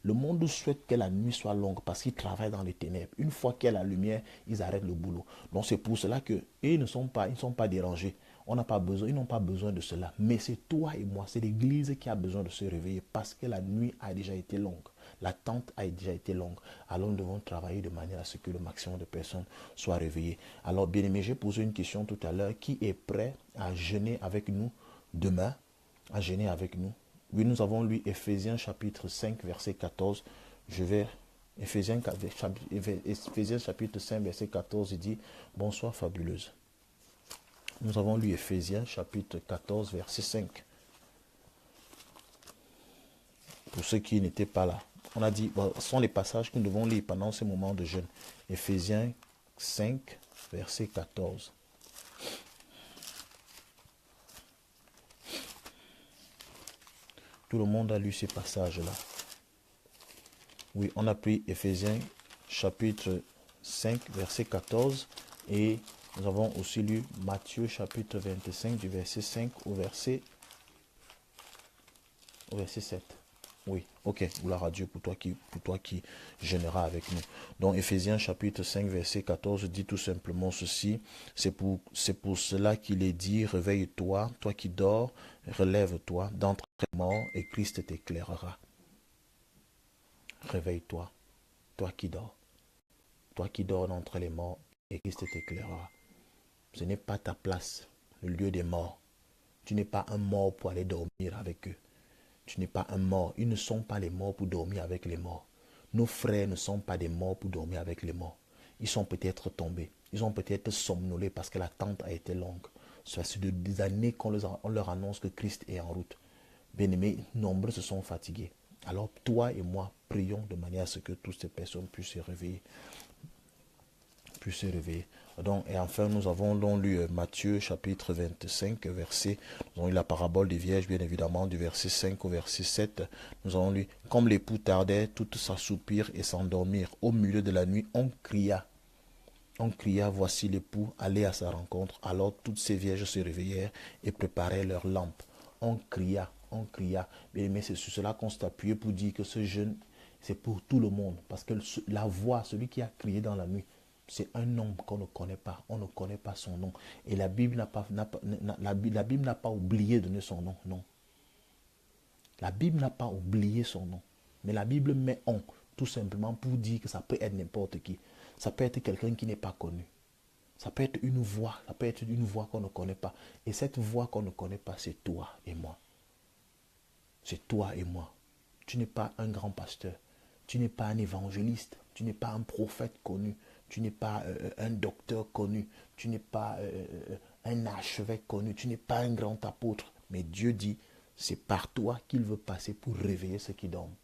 Le monde souhaite que la nuit soit longue parce qu'ils travaillent dans les ténèbres. Une fois qu'il y a la lumière, ils arrêtent le boulot. Donc c'est pour cela que ils ne sont pas dérangés. On n'a pas besoin, ils n'ont pas besoin de cela. Mais c'est toi et moi, c'est l'Église qui a besoin de se réveiller parce que la nuit a déjà été longue. L'attente a déjà été longue. Alors nous devons travailler de manière à ce que le maximum de personnes soient réveillées. Alors bien aimé, j'ai posé une question tout à l'heure. Qui est prêt à jeûner avec nous demain? À jeûner avec nous? Oui, nous avons lu Ephésiens chapitre 5, verset 14. Je vais, Ephésiens chapitre 5, verset 14, il dit, bonsoir fabuleuse. Nous avons lu Ephésiens chapitre 14, verset 5. Pour ceux qui n'étaient pas là. On a dit, ce sont les passages que nous devons lire pendant ce moment de jeûne. Ephésiens 5, verset 14. Tout le monde a lu ces passages-là. Oui, on a pris Ephésiens chapitre 5, verset 14. Et nous avons aussi lu Matthieu chapitre 25, du verset 5 au verset 7. Oui, ok, gloire à Dieu pour toi qui jeûnera avec nous. Donc Ephésiens chapitre 5, verset 14 dit tout simplement ceci. C'est pour cela qu'il est dit, réveille-toi, toi qui dors, relève-toi d'entre les morts et Christ t'éclairera. Réveille-toi, toi qui dors d'entre les morts et Christ t'éclairera. Ce n'est pas ta place, le lieu des morts. Tu n'es pas un mort pour aller dormir avec eux. Tu n'es pas un mort. Ils ne sont pas les morts pour dormir avec les morts. Nos frères ne sont pas des morts pour dormir avec les morts. Ils sont peut-être tombés. Ils ont peut-être somnolé parce que l'attente a été longue. Ça fait des années qu'on leur annonce que Christ est en route. Bien-aimés, nombreux se sont fatigués. Alors toi et moi, prions de manière à ce que toutes ces personnes puissent se réveiller. Donc, et enfin, nous avons donc lu Matthieu chapitre 25, verset, nous avons lu la parabole des vierges, bien évidemment, du verset 5 au verset 7. Nous avons lu, comme l'époux tardait, toutes s'assoupirent et s'endormirent. Au milieu de la nuit, on cria, voici l'époux, allez à sa rencontre. Alors toutes ces vierges se réveillèrent et préparaient leurs lampes. On cria. Mais c'est sur cela qu'on s'est appuyé pour dire que ce jeûne, c'est pour tout le monde. Parce que la voix, celui qui a crié dans la nuit, c'est un nom qu'on ne connaît pas. On ne connaît pas son nom. Et la Bible n'a pas oublié de donner son nom. Non. La Bible n'a pas oublié son nom. Mais la Bible met on, tout simplement pour dire que ça peut être n'importe qui. Ça peut être quelqu'un qui n'est pas connu. Ça peut être une voix. Ça peut être une voix qu'on ne connaît pas. Et cette voix qu'on ne connaît pas, c'est toi et moi. C'est toi et moi. Tu n'es pas un grand pasteur. Tu n'es pas un évangéliste. Tu n'es pas un prophète connu. Tu n'es pas un docteur connu. Tu n'es pas un archevêque connu. Tu n'es pas un grand apôtre. Mais Dieu dit, c'est par toi qu'il veut passer pour réveiller ceux qui dorment.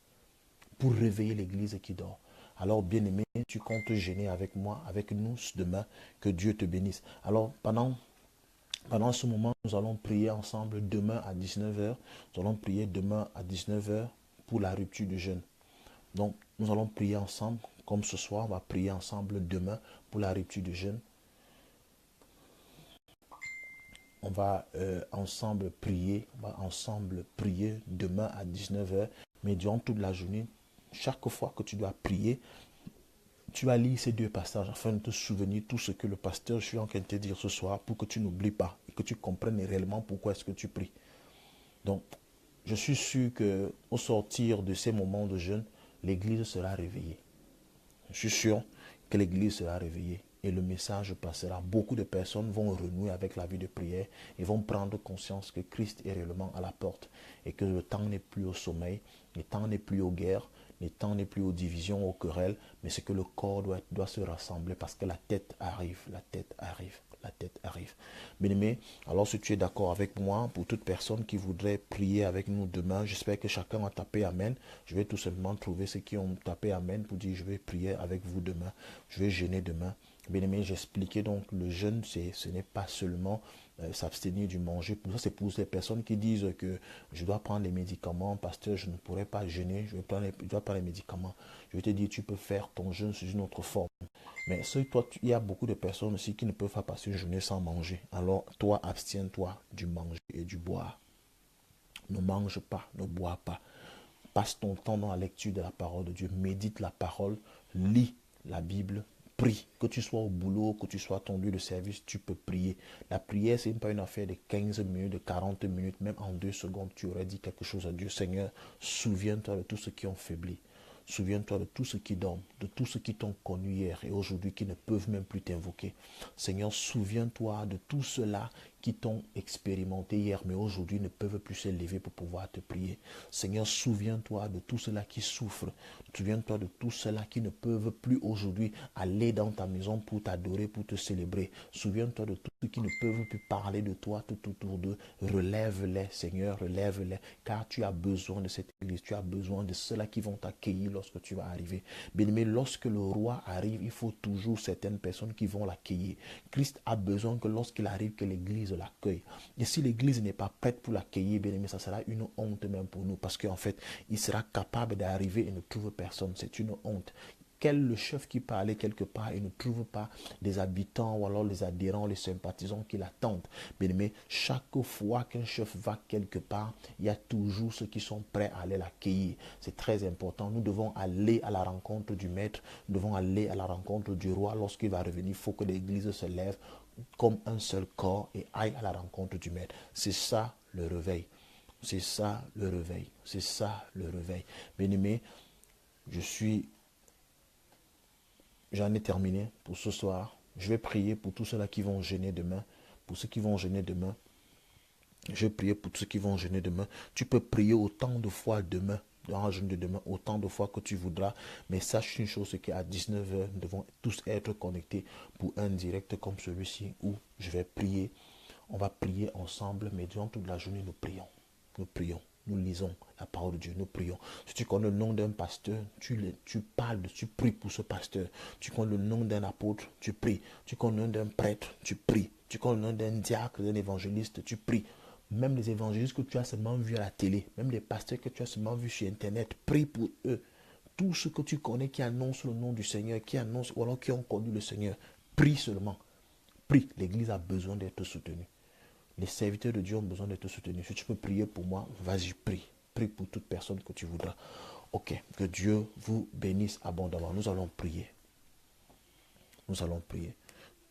Pour réveiller l'église qui dort. Alors, bien-aimé, tu comptes gêner avec moi, avec nous demain. Que Dieu te bénisse. Alors, pendant ce moment, nous allons prier ensemble demain à 19h. Nous allons prier demain à 19h pour la rupture du jeûne. Donc, nous allons prier ensemble. Comme ce soir, on va prier ensemble demain pour la rupture du jeûne. On va ensemble prier demain à 19h. Mais durant toute la journée, chaque fois que tu dois prier, tu vas lire ces deux passages afin de te souvenir tout ce que le pasteur, je suis en train de te dire ce soir pour que tu n'oublies pas et que tu comprennes réellement pourquoi est-ce que tu pries. Donc, je suis sûr qu'au sortir de ces moments de jeûne, l'Église sera réveillée. Je suis sûr que l'Église sera réveillée et le message passera. Beaucoup de personnes vont renouer avec la vie de prière et vont prendre conscience que Christ est réellement à la porte et que le temps n'est plus au sommeil, le temps n'est plus aux guerres, le temps n'est plus aux divisions, aux querelles, mais c'est que le corps doit se rassembler parce que la tête arrive, la tête arrive. La tête arrive. Bien-aimé, alors si tu es d'accord avec moi, pour toute personne qui voudrait prier avec nous demain, j'espère que chacun a tapé Amen. Je vais tout simplement trouver ceux qui ont tapé Amen pour dire je vais prier avec vous demain, je vais jeûner demain. Bien-aimé, j'expliquais donc le jeûne, ce n'est pas seulement s'abstenir du manger. Pour ça, c'est pour ces personnes qui disent que je dois prendre les médicaments, pasteur, je ne pourrais pas jeûner, je dois prendre les médicaments. Je vais te dire, tu peux faire ton jeûne sous une autre forme. Mais il y a beaucoup de personnes aussi qui ne peuvent pas passer une journée sans manger. Alors, toi, abstiens-toi du manger et du boire. Ne mange pas, ne bois pas. Passe ton temps dans la lecture de la parole de Dieu. Médite la parole, lis la Bible, prie. Que tu sois au boulot, que tu sois à ton lieu de service, tu peux prier. La prière, ce n'est pas une affaire de 15 minutes, de 40 minutes. Même en 2 secondes, tu aurais dit quelque chose à Dieu. Seigneur, souviens-toi de tous ceux qui ont faibli. Souviens-toi de tous ceux qui dorment, de tous ceux qui t'ont connu hier et aujourd'hui qui ne peuvent même plus t'invoquer. Seigneur, souviens-toi de tous ceux-là qui t'ont expérimenté hier, mais aujourd'hui ne peuvent plus se lever pour pouvoir te prier. Seigneur, souviens-toi de tous ceux-là qui souffrent. Souviens-toi de tous ceux-là qui ne peuvent plus aujourd'hui aller dans ta maison pour t'adorer, pour te célébrer. Souviens-toi de tous ceux qui ne peuvent plus parler de toi tout autour d'eux. Relève-les, Seigneur, relève-les, car tu as besoin de cette église. Tu as besoin de ceux-là qui vont t'accueillir lorsque tu vas arriver. Bien-aimé, lorsque le roi arrive, il faut toujours certaines personnes qui vont l'accueillir. Christ a besoin que lorsqu'il arrive, que l'église l'accueille. Et si l'église n'est pas prête pour l'accueillir, bien aimé, ça sera une honte même pour nous. Parce qu'en fait, il sera capable d'arriver et ne trouve personne. C'est une honte. Quel le chef qui parlait quelque part et ne trouve pas des habitants ou alors les adhérents, les sympathisants qui l'attendent. Bien aimé, chaque fois qu'un chef va quelque part, il y a toujours ceux qui sont prêts à aller l'accueillir. C'est très important. Nous devons aller à la rencontre du maître. Nous devons aller à la rencontre du roi. Lorsqu'il va revenir, il faut que l'église se lève comme un seul corps et aille à la rencontre du maître. C'est ça le réveil. C'est ça le réveil. C'est ça le réveil. Bien-aimé, j'en ai terminé pour ce soir. Je vais prier pour tous ceux-là qui vont jeûner demain. Pour ceux qui vont jeûner demain. Je vais prier pour tous ceux qui vont jeûner demain. Tu peux prier autant de fois demain, dans le jeûne de demain, autant de fois que tu voudras. Mais sache une chose, c'est qu'à 19h, nous devons tous être connectés pour un direct comme celui-ci où je vais prier. On va prier ensemble, mais durant toute la journée, nous prions. Nous prions. Nous lisons la parole de Dieu, nous prions. Si tu connais le nom d'un pasteur, tu parles, tu pries pour ce pasteur. Tu connais le nom d'un apôtre, tu pries. Tu connais le nom d'un prêtre, tu pries. Tu connais le nom d'un diacre, d'un évangéliste, tu pries. Même les évangélistes que tu as seulement vus à la télé, même les pasteurs que tu as seulement vus sur Internet, prie pour eux. Tous ceux que tu connais qui annoncent le nom du Seigneur, qui annoncent ou alors qui ont connu le Seigneur, prie seulement. Prie. L'Église a besoin d'être soutenue. Les serviteurs de Dieu ont besoin d'être soutenus. Si tu peux prier pour moi, vas-y, prie. Prie pour toute personne que tu voudras. Ok, que Dieu vous bénisse abondamment. Nous allons prier. Nous allons prier.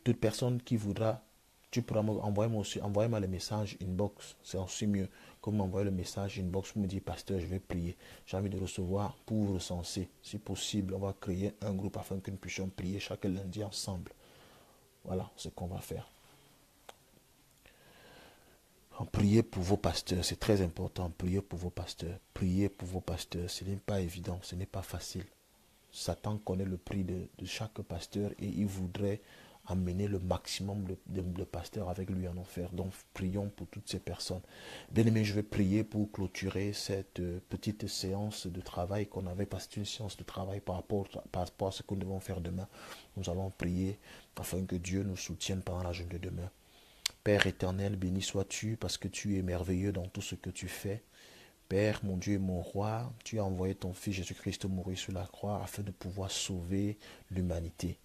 Toute personne qui voudra, tu pourras envoyer-moi le message inbox. C'est aussi mieux que m'envoyer le message inbox pour me dire, pasteur, je vais prier. J'ai envie de recevoir pour vous recenser. Si possible, on va créer un groupe afin que nous puissions prier chaque lundi ensemble. Voilà ce qu'on va faire. Priez pour vos pasteurs, c'est très important. Priez pour vos pasteurs. Priez pour vos pasteurs. Ce n'est pas évident, ce n'est pas facile. Satan connaît le prix de chaque pasteur et il voudrait amener le maximum de pasteurs avec lui en enfer. Donc prions pour toutes ces personnes. Bien-aimé, je vais prier pour clôturer cette petite séance de travail qu'on avait, parce que c'est une séance de travail par rapport à ce que nous devons faire demain. Nous allons prier afin que Dieu nous soutienne pendant la journée de demain. Père éternel, béni sois-tu parce que tu es merveilleux dans tout ce que tu fais. Père, mon Dieu et mon roi, tu as envoyé ton Fils Jésus-Christ mourir sur la croix afin de pouvoir sauver l'humanité.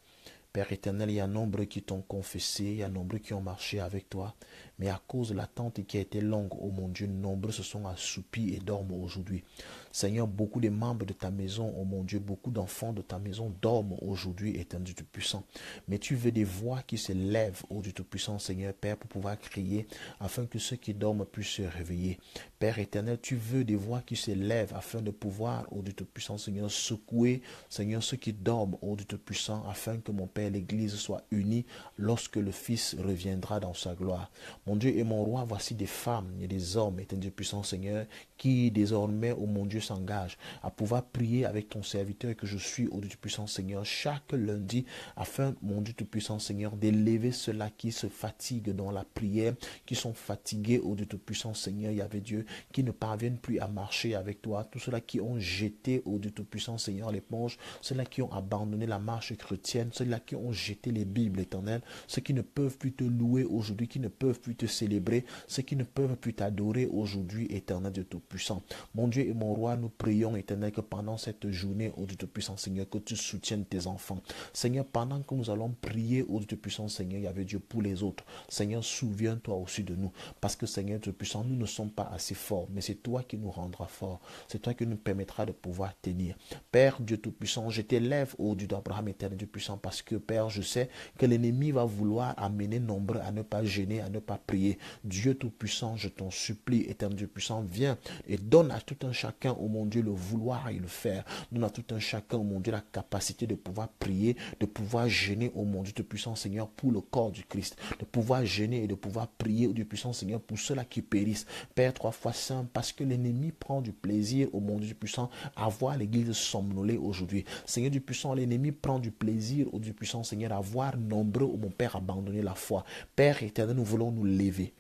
Père éternel, il y a nombreux qui t'ont confessé, il y a nombreux qui ont marché avec toi, mais à cause de l'attente qui a été longue, oh mon Dieu, nombreux se sont assoupis et dorment aujourd'hui. Seigneur, beaucoup de membres de ta maison, oh mon Dieu, beaucoup d'enfants de ta maison dorment aujourd'hui, éternel Dieu Tout-Puissant. Mais tu veux des voix qui se lèvent, oh Dieu Tout-Puissant, Seigneur Père, pour pouvoir crier, afin que ceux qui dorment puissent se réveiller. Père éternel, tu veux des voix qui se lèvent, afin de pouvoir, oh Dieu Tout-Puissant, Seigneur, secouer, Seigneur, ceux qui dorment, oh Dieu Tout-Puissant, afin que mon Père, l'Église soit unie lorsque le Fils reviendra dans sa gloire. Mon Dieu et mon roi, voici des femmes et des hommes, éternel Dieu puissant Seigneur, qui désormais, oh mon Dieu, s'engagent à pouvoir prier avec ton serviteur que je suis, oh Dieu puissant Seigneur, chaque lundi, afin, mon Dieu tout-puissant Seigneur, d'élever ceux-là qui se fatiguent dans la prière, qui sont fatigués, oh Dieu tout-puissant Seigneur, Yahvé Dieu, qui ne parviennent plus à marcher avec toi, tous ceux-là qui ont jeté, oh Dieu tout-puissant Seigneur, l'éponge, ceux-là qui ont abandonné la marche chrétienne, ceux-là qui ont jeté les Bibles éternelles, ceux qui ne peuvent plus te louer aujourd'hui, qui ne peuvent plus te célébrer, ceux qui ne peuvent plus t'adorer aujourd'hui, éternel Dieu Tout-Puissant. Mon Dieu et mon roi, nous prions, éternel, que pendant cette journée, ô Dieu Tout-Puissant, Seigneur, que tu soutiennes tes enfants. Seigneur, pendant que nous allons prier, ô Dieu Tout-Puissant, Seigneur, il y avait Dieu pour les autres. Seigneur, souviens-toi aussi de nous, parce que Seigneur Tout-Puissant, nous ne sommes pas assez forts, mais c'est toi qui nous rendras forts. C'est toi qui nous permettra de pouvoir tenir. Père Dieu Tout-Puissant, je t'élève, ô Dieu d'Abraham, éternel Dieu puissant, parce que Père, je sais que l'ennemi va vouloir amener nombreux à ne pas gêner, à ne pas prier. Dieu Tout-Puissant, je t'en supplie, éternel Dieu puissant, viens et donne à tout un chacun, oh mon Dieu, le vouloir et le faire. Donne à tout un chacun, oh mon Dieu, la capacité de pouvoir prier, de pouvoir gêner, oh mon Dieu Tout-Puissant, Seigneur, pour le corps du Christ, de pouvoir gêner et de pouvoir prier, oh Dieu puissant, Seigneur, pour ceux-là qui périssent. Père, 3 fois saint, parce que l'ennemi prend du plaisir, oh mon Dieu puissant, à voir l'église somnoler aujourd'hui. Seigneur du puissant, l'ennemi prend du plaisir, oh Dieu puissant, Seigneur, à voir nombreux, oh mon Père, abandonner la foi. Père éternel, nous voulons nous lever.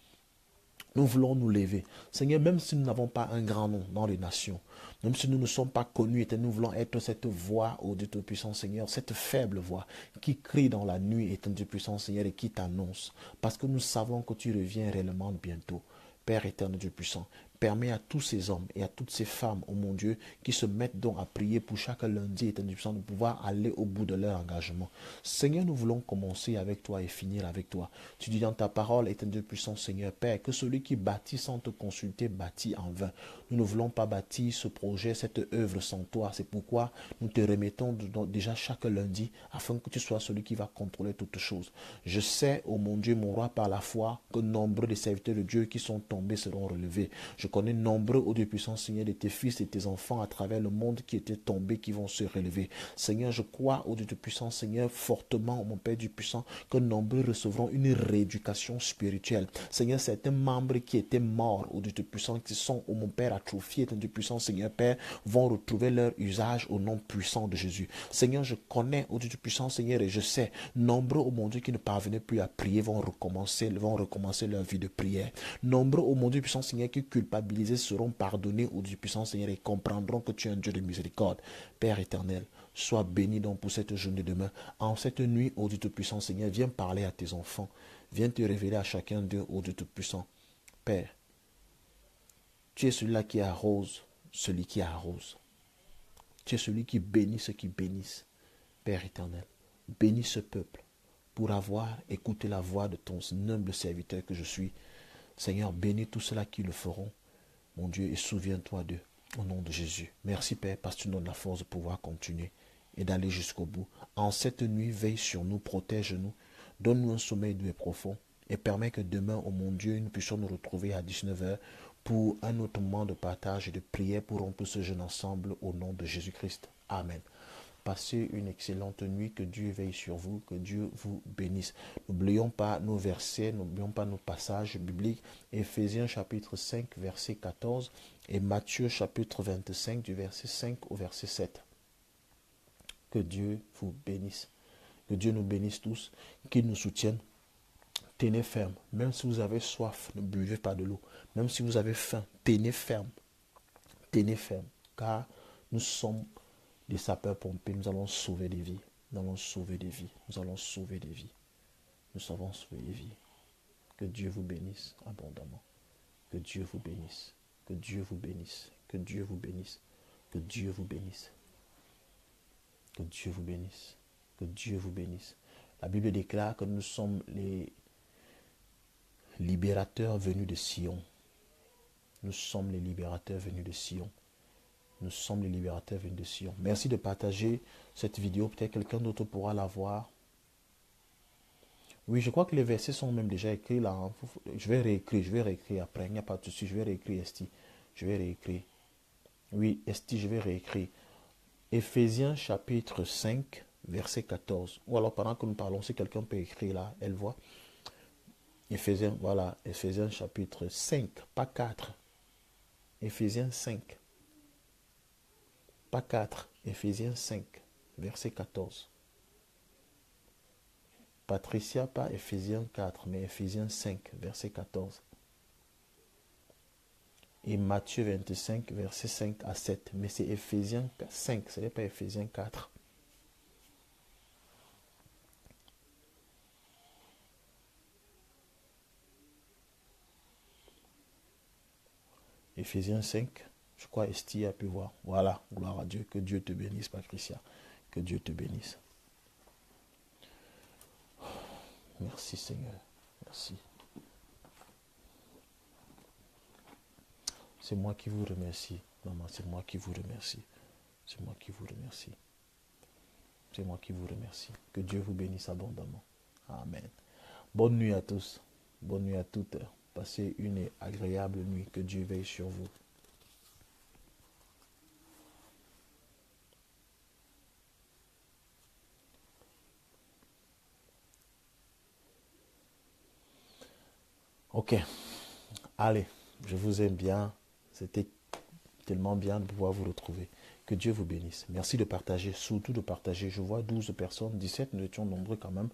Nous voulons nous lever. Seigneur, même si nous n'avons pas un grand nom dans les nations, même si nous ne sommes pas connus, nous voulons être cette voix, ô Dieu Tout-Puissant Seigneur, cette faible voix qui crie dans la nuit, étant Dieu puissant Seigneur, et qui t'annonce. Parce que nous savons que tu reviens réellement bientôt. Père éternel Dieu puissant, permets à tous ces hommes et à toutes ces femmes, oh mon Dieu, qui se mettent donc à prier pour chaque lundi, éternel Dieu puissant, de pouvoir aller au bout de leur engagement. Seigneur, nous voulons commencer avec toi et finir avec toi. Tu dis dans ta parole, éternel Dieu puissant, Seigneur Père, que celui qui bâtit sans te consulter bâtit en vain. Nous ne voulons pas bâtir ce projet, cette œuvre sans toi. C'est pourquoi nous te remettons déjà chaque lundi afin que tu sois celui qui va contrôler toutes choses. Je sais, oh mon Dieu, mon roi, par la foi, que nombreux des serviteurs de Dieu qui sont tombés seront relevés. Je connais nombreux, ô Dieu puissant, Seigneur, de tes fils et tes enfants à travers le monde qui étaient tombés, qui vont se relever. Seigneur, je crois, ô Dieu puissant, Seigneur, fortement, mon Père du puissant, que nombreux recevront une rééducation spirituelle. Seigneur, certains membres qui étaient morts, ô Dieu puissant, qui sont, ô mon Père, atrophiés, ô Dieu puissant, Seigneur Père, vont retrouver leur usage au nom puissant de Jésus. Seigneur, je connais, ô Dieu puissant, Seigneur, et je sais, nombreux, ô mon Dieu, qui ne parvenaient plus à prier, vont recommencer leur vie de prière. Nombreux, ô mon Dieu puissant, Seigneur, qui culpabilisés seront pardonnés, ô Dieu puissant, Seigneur, et comprendront que tu es un Dieu de miséricorde. Père éternel, sois béni donc pour cette journée demain. En cette nuit, ô Dieu Tout-Puissant, Seigneur, viens parler à tes enfants. Viens te révéler à chacun d'eux, ô Dieu Tout-Puissant. Père, tu es celui-là qui arrose celui qui arrose. Tu es celui qui bénit ceux qui bénissent. Père éternel, bénis ce peuple pour avoir écouté la voix de ton humble serviteur que je suis. Seigneur, bénis tous ceux-là qui le feront, mon Dieu, et souviens-toi d'eux, au nom de Jésus. Merci Père, parce que tu nous donnes la force de pouvoir continuer et d'aller jusqu'au bout. En cette nuit, veille sur nous, protège-nous, donne-nous un sommeil doux et profond, et permets que demain, oh mon Dieu, nous puissions nous retrouver à 19h pour un autre moment de partage et de prière pour rompre ce jeûne ensemble, au nom de Jésus-Christ. Amen. Passez une excellente nuit, que Dieu veille sur vous, que Dieu vous bénisse. N'oublions pas nos versets, n'oublions pas nos passages bibliques. Éphésiens chapitre 5, verset 14 et Matthieu chapitre 25 du verset 5 au verset 7. Que Dieu vous bénisse Que Dieu nous bénisse tous, qu'il nous soutienne. Tenez ferme. Même si vous avez soif, ne buvez pas de l'eau. Même si vous avez faim, tenez ferme. Tenez ferme. Car nous sommes des sapeurs-pompiers. Nous allons sauver des vies. Nous allons sauver des vies. Nous allons sauver des vies. Nous savons sauver des vies. Que Dieu vous bénisse abondamment. Que Dieu vous bénisse. Que Dieu vous bénisse. Que Dieu vous bénisse. Que Dieu vous bénisse. Que Dieu vous bénisse. Que Dieu vous bénisse. La Bible déclare que nous sommes les libérateurs venus de Sion. Nous sommes les libérateurs venus de Sion. Nous sommes les libérateurs venus de Sion. Merci de partager cette vidéo. Peut-être quelqu'un d'autre pourra la voir. Oui, je crois que les versets sont même déjà écrits là. Je vais réécrire après. Il n'y a pas de souci. Je vais réécrire, Esti. Je vais réécrire. Oui, Esti, je vais réécrire. Éphésiens chapitre 5, verset 14. Ou alors pendant que nous parlons, si quelqu'un peut écrire là, elle voit. Éphésiens, voilà, Éphésiens chapitre 5, pas 4. Éphésiens 5, pas 4. Éphésiens 5, verset 14. Patricia, pas Éphésiens 4, mais Éphésiens 5, verset 14. Et Matthieu 25, verset 5 à 7. Mais c'est Éphésiens 5, ce n'est pas Éphésiens 4. Éphésiens 5, je crois Esti a pu voir. Voilà, gloire à Dieu. Que Dieu te bénisse, Patricia. Que Dieu te bénisse. Merci Seigneur. Merci. C'est moi qui vous remercie, maman. C'est moi qui vous remercie. C'est moi qui vous remercie. C'est moi qui vous remercie. Que Dieu vous bénisse abondamment. Amen. Bonne nuit à tous. Bonne nuit à toutes. Passez une agréable nuit. Que Dieu veille sur vous. Ok. Allez, je vous aime bien. C'était tellement bien de pouvoir vous retrouver. Que Dieu vous bénisse. Merci de partager, surtout de partager. Je vois 12 personnes, 17, nous étions nombreux quand même.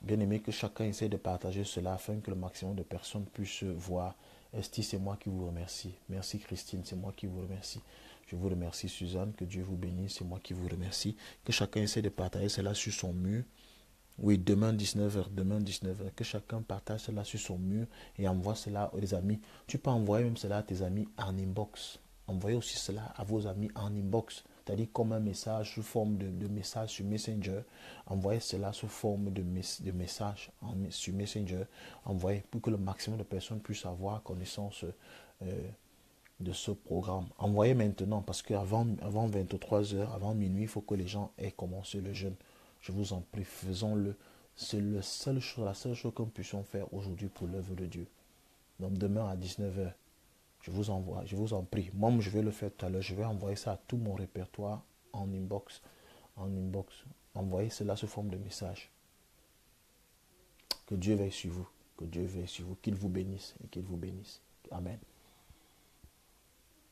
Bien aimé que chacun essaie de partager cela afin que le maximum de personnes puissent voir. Esti, c'est moi qui vous remercie. Merci Christine, c'est moi qui vous remercie. Je vous remercie Suzanne, que Dieu vous bénisse, c'est moi qui vous remercie. Que chacun essaie de partager cela sur son mur. Oui, demain 19h, demain 19h, que chacun partage cela sur son mur et envoie cela aux amis. Tu peux envoyer même cela à tes amis en inbox. Envoyez aussi cela à vos amis en inbox, c'est-à-dire comme un message sous forme de message sur Messenger. Envoyez cela sous forme de message sur Messenger. Envoyez pour que le maximum de personnes puissent avoir connaissance de ce programme. Envoyez maintenant parce qu'avant 23h, avant minuit, il faut que les gens aient commencé le jeûne. Je vous en prie, faisons-le. C'est la seule chose que nous puissions faire aujourd'hui pour l'œuvre de Dieu. Donc demain à 19h, je vous envoie, je vous en prie. Moi, je vais le faire tout à l'heure. Je vais envoyer ça à tout mon répertoire en inbox. En inbox. Envoyez cela sous forme de message. Que Dieu veille sur vous. Que Dieu veille sur vous. Qu'il vous bénisse et qu'il vous bénisse. Amen.